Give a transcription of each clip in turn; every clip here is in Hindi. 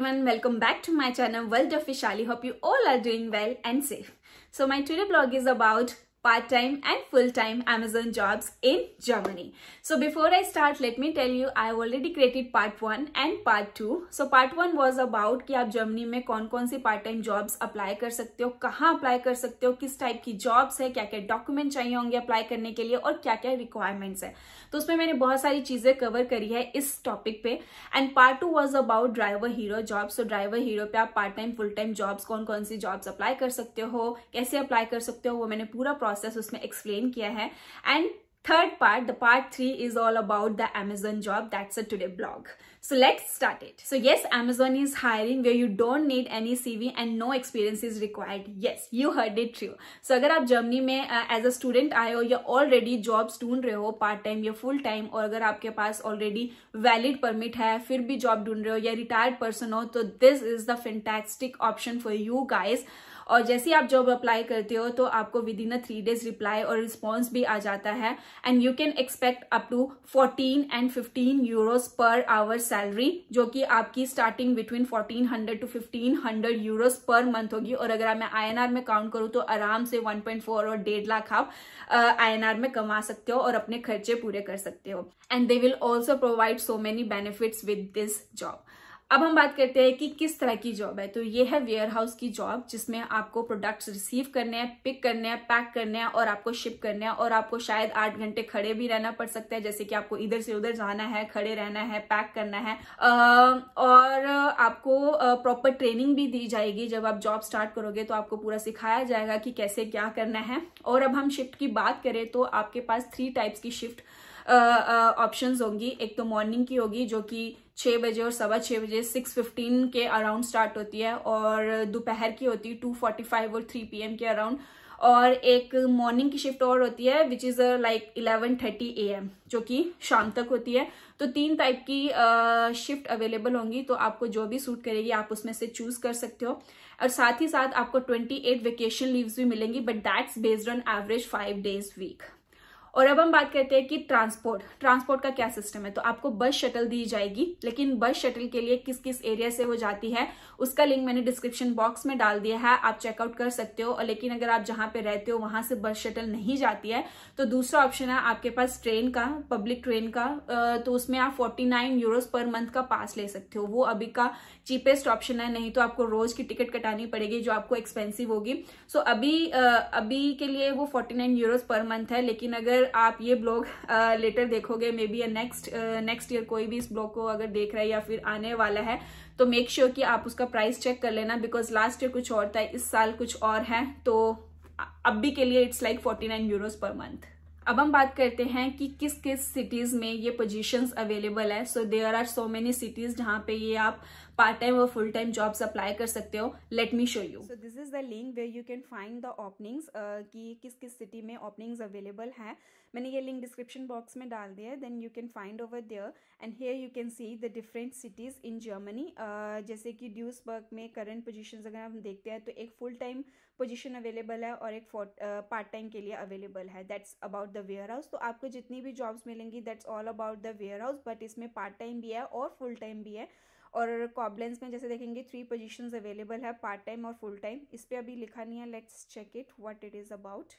everyone, welcome back to my channel World of Vishali. Hope you all are doing well and safe. So my today blog is about part-time and full-time Amazon jobs in Germany. So before I start, let me tell you, I have already created part 1 and part 2. So part 1 was about कि आप जर्मनी में कौन कौन सी पार्ट टाइम जॉब्स अप्लाई कर सकते हो, कहाँ अप्लाई कर सकते हो, किस टाइप की जॉब्स है, क्या क्या डॉक्यूमेंट चाहिए होंगे अप्लाई करने के लिए और क्या क्या रिक्वायरमेंट्स है. तो उसमें मैंने बहुत सारी चीजें कवर करी है इस टॉपिक पे. And part 2 was about driver hero job. So driver hero पे आप part time full time jobs कौन कौन सी जॉब्स अप्लाई कर सकते हो, कैसे अप्लाई कर सकते हो, वो मैंने पूरा प्रोसेस उसमें एक्सप्लेन किया है. And third part, the part 3 is all about the Amazon job. That's a today blog. So let's start it. So yes, Amazon is hiring where you don't need any CV and no experience is required. Yes, you heard it true. So अगर आप जर्मनी में एज अ स्टूडेंट आए हो या ऑलरेडी जॉब्स ढूंढ रहे हो पार्ट टाइम या फुल टाइम, और अगर आपके पास ऑलरेडी वैलिड परमिट है फिर भी जॉब ढूंढ रहे हो या रिटायर्ड पर्सन हो, तो this is the fantastic option for you guys. और जैसे ही आप जॉब अप्लाई करते हो तो आपको विद इन 3 days रिप्लाई और रिस्पॉन्स भी आ जाता है. And you can expect up to 14 and 15 euros per hour salary, जो कि आपकी starting between 1400 to 1500 euros per month होगी. और अगर मैं INR में काउंट करूँ तो आराम से 1.4 और 1.5 लाख आप INR में कमा सकते हो और अपने खर्चे पूरे कर सकते हो. And they will also provide so many benefits with this job. अब हम बात करते हैं कि किस तरह की जॉब है. तो ये है वेयर हाउस की जॉब, जिसमें आपको प्रोडक्ट्स रिसीव करने हैं, पिक करने हैं, पैक करने हैं और आपको शिप करने हैं. और आपको शायद 8 घंटे खड़े भी रहना पड़ सकता है, जैसे कि आपको इधर से उधर जाना है, खड़े रहना है, पैक करना है. और आपको प्रॉपर ट्रेनिंग भी दी जाएगी. जब आप जॉब स्टार्ट करोगे तो आपको पूरा सिखाया जाएगा कि कैसे क्या करना है. और अब हम शिफ्ट की बात करें तो आपके पास 3 टाइप्स की शिफ्ट ऑप्शंस होंगी. एक तो मॉर्निंग की होगी, जो कि 6 बजे और 6:15 बजे 6:15 के अराउंड स्टार्ट होती है. और दोपहर की होती है 2:45 और 3 PM के अराउंड. और एक मॉर्निंग की शिफ्ट और होती है विच इज लाइक 11:30 AM, जो कि शाम तक होती है. तो 3 टाइप की शिफ्ट अवेलेबल होंगी. तो आपको जो भी सूट करेगी आप उसमें से चूज कर सकते हो. और साथ ही साथ आपको 28 वेकेशन लीव्स भी मिलेंगी, but that's based on average 5 days week. और अब हम बात करते हैं कि ट्रांसपोर्ट का क्या सिस्टम है. तो आपको बस शटल दी जाएगी, लेकिन बस शटल के लिए किस किस एरिया से वो जाती है उसका लिंक मैंने डिस्क्रिप्शन बॉक्स में डाल दिया है, आप चेकआउट कर सकते हो. और लेकिन अगर आप जहां पे रहते हो वहां से बस शटल नहीं जाती है तो दूसरा ऑप्शन है आपके पास ट्रेन का, पब्लिक ट्रेन का. तो उसमें आप 49 euros पर मंथ का पास ले सकते हो. वो अभी का चीपेस्ट ऑप्शन है, नहीं तो आपको रोज की टिकट कटानी पड़ेगी जो आपको एक्सपेंसिव होगी. सो अभी के लिए वो 49 euros पर मंथ है. लेकिन अगर आप ये ब्लॉग लेटर देखोगे, मे बी नेक्स्ट ईयर कोई भी इस ब्लॉग को अगर देख रहा है या फिर आने वाला है, तो मेक श्योर कि आप उसका प्राइस चेक कर लेना, बिकॉज लास्ट ईयर कुछ और था, इस साल कुछ और है. तो अभी के लिए it's like 49 euros per month. अब हम बात करते हैं कि किस किस सिटीज में ये पोजीशंस अवेलेबल है. So there are so many cities जहां पे ये आप पार्ट टाइम और फुल टाइम जॉब्स अप्लाई कर सकते हो. Let me show you. So this is the link where you can find the openings, कि किस किस सिटी में ओपनिंग्स अवेलेबल है. मैंने ये लिंक डिस्क्रिप्शन बॉक्स में डाल दिया है. Then you can find over there and here you can see the different cities in Germany. जैसे कि ड्यूसबर्ग में करंट पोजीशंस अगर हम देखते हैं तो एक फुल टाइम पोजीशन अवेलेबल है और एक पार्ट टाइम के लिए अवेलेबल है. That's about the warehouse. तो आपको जितनी भी जॉब्स मिलेंगी that's all about the warehouse, but इसमें पार्ट टाइम भी है और फुल टाइम भी है. और कॉबलेंस में जैसे देखेंगे 3 पोजीशंस अवेलेबल है, पार्ट टाइम और फुल टाइम. इस पर अभी लिखा नहीं है, let's check it what it is about.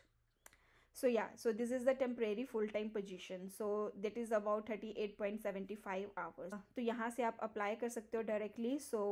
So yeah, so this is the temporary full-time position. So that is about 38.75 hours. तो यहाँ से आप अप्लाई कर सकते हो डायरेक्टली. सो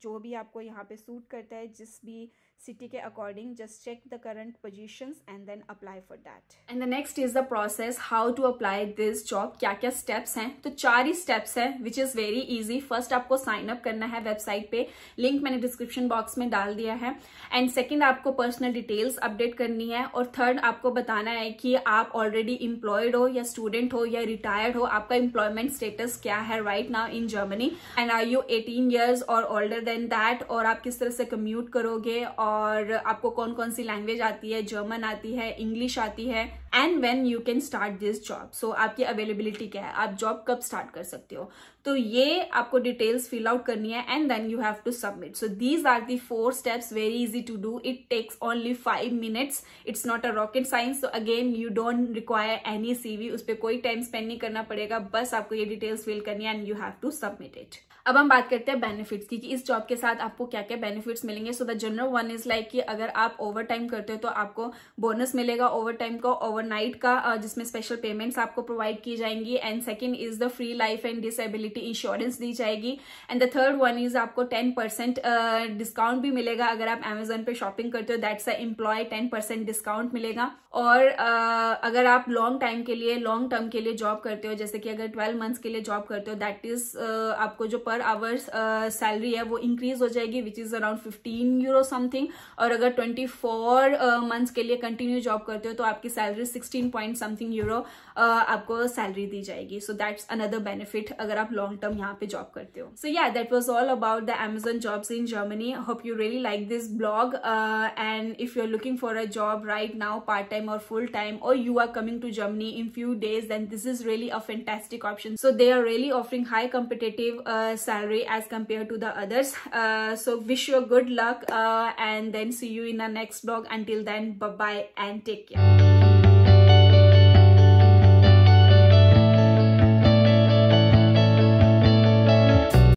जो भी आपको यहाँ पे सूट करता है, जिस भी सिटी के according, just check the current positions and then apply for that. And the next is the process how to apply this job. क्या क्या स्टेप्स हैं? तो 4 ही स्टेप्स हैं which is very easy. First आपको साइन अप करना है वेबसाइट पे, लिंक मैंने डिस्क्रिप्शन बॉक्स में डाल दिया है. एंड सेकेंड आपको पर्सनल डिटेल्स अपडेट करनी है. और थर्ड आपको बताना है कि आप ऑलरेडी एम्प्लॉयड हो या स्टूडेंट हो या रिटायर्ड हो, आपका एम्प्लॉयमेंट स्टेटस क्या है right now in Germany. And are you 18 years और ओल्डर देन दैट, और आप किस तरह से कम्यूट करोगे, और आपको कौन कौन सी लैंग्वेज आती है, जर्मन आती है, इंग्लिश आती है, and when you can start this job. So आपकी अवेलेबिलिटी क्या है, आप जॉब कब स्टार्ट कर सकते हो. तो ये आपको डिटेल्स फिल आउट करनी है and then you have to submit. So these are the 4 steps, very easy to do. It takes only 5 minutes. It's not a rocket science. So again you don't require any CV, उस पर कोई टाइम स्पेंड नहीं करना पड़ेगा, बस आपको ये डिटेल्स फिल करनी है and you have to submit it. अब हम बात करते हैं बेनिफिट्स की कि इस जॉब के साथ आपको क्या क्या बेनिफिट्स मिलेंगे। So the general one is like कि अगर आप ओवर टाइम करते हो तो आपको बोनस मिलेगा ओवर टाइम का, ओवरनाइट का, जिसमें स्पेशल पेमेंट्स आपको प्रोवाइड की जाएंगी। And second is the free life and disability insurance दी जाएगी। And the third one is आपको 10% डिस्काउंट भी मिलेगा अगर आप Amazon पे शॉपिंग करते हो, दैट्स अ एम्प्लॉय 10% डिस्काउंट मिलेगा। और अगर आप लॉन्ग टर्म के लिए जॉब करते हो, जैसे कि अगर 12 मंथ्स के लिए जॉब करते हो, दैट इज आपको जो पर आवर सैलरी है वो इंक्रीज हो जाएगी, which is around 15 euro something. और अगर 24 मंथ्स के लिए कंटिन्यू जॉब करते हो तो आपकी सैलरी 16 पॉइंट समथिंग यूरो आपको सैलरी दी जाएगी। सो दैट्स अनदर बेनिफिट अगर आप लॉन्ग टर्म यहाँ पे जॉब करते हो। सो या that was all about the Amazon jobs in Germany. Hope you really like this blog, and if you're looking for a job right now, part-time or full-time, or you are coming to Germany in few days, then this is really a fantastic option. So they are really offering high competitive salary as compared to the others. So wish you good luck, and then see you in the next blog. Until then, bye bye and take care.